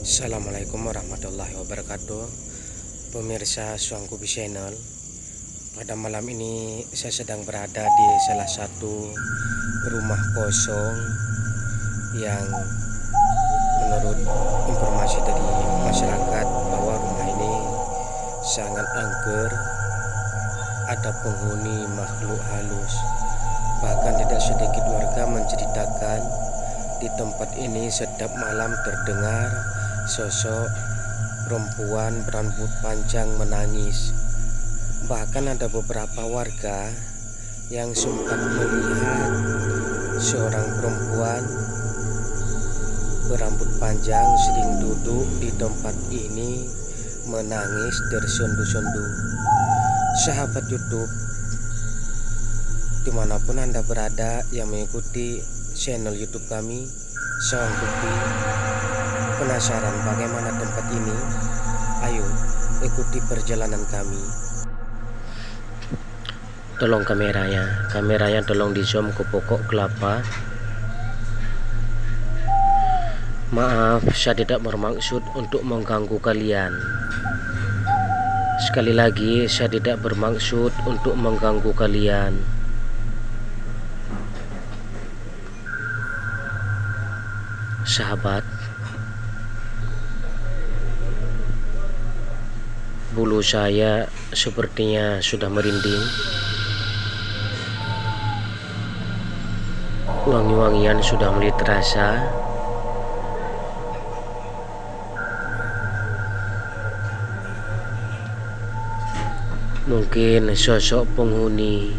Assalamualaikum warahmatullahi wabarakatuh. Pemirsa Suangkubi Channel, pada malam ini saya sedang berada di salah satu rumah kosong yang menurut informasi dari masyarakat bahwa rumah ini sangat angker, ada penghuni makhluk halus. Bahkan tidak sedikit warga menceritakan di tempat ini setiap malam terdengar sosok perempuan berambut panjang menangis. Bahkan ada beberapa warga yang sempat melihat seorang perempuan berambut panjang sering duduk di tempat ini menangis tersendu-sendu. Sahabat YouTube, dimanapun Anda berada yang mengikuti channel YouTube kami, Suangkubi, penasaran bagaimana tempat ini? Ayo ikuti perjalanan kami. Tolong kameranya tolong di zoom ke pokok kelapa. Maaf, saya tidak bermaksud untuk mengganggu kalian. Sekali lagi, saya tidak bermaksud untuk mengganggu kalian. Sahabat, bulu saya sepertinya sudah merinding. Wangi-wangian sudah mulai terasa. Mungkin sosok penghuni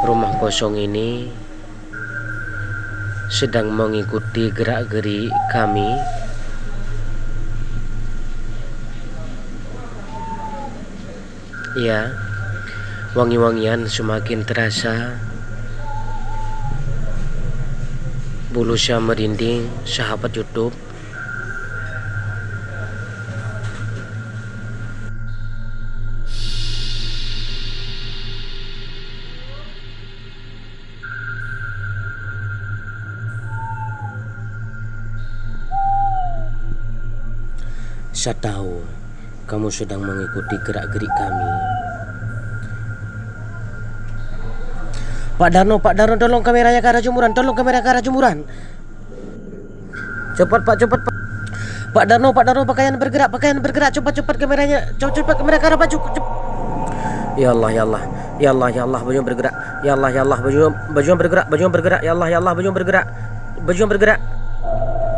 rumah kosong ini sedang mengikuti gerak-gerik kami. Ya, wangi-wangian semakin terasa. Bulu saya merinding, sahabat YouTube. Saya tahu kamu sedang mengikuti gerak-gerik kami. Pak Darno, tolong kameranya ke arah jemuran, Cepat Pak. Pak Darno, pakaian bergerak, cepat kameranya, cepat kamera ke arah baju. Ya Allah, baju bergerak. Ya Allah, baju bergerak. Ya Allah, baju bergerak.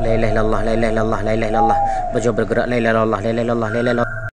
La ilaha illallah, baju bergerak. La ilaha illallah.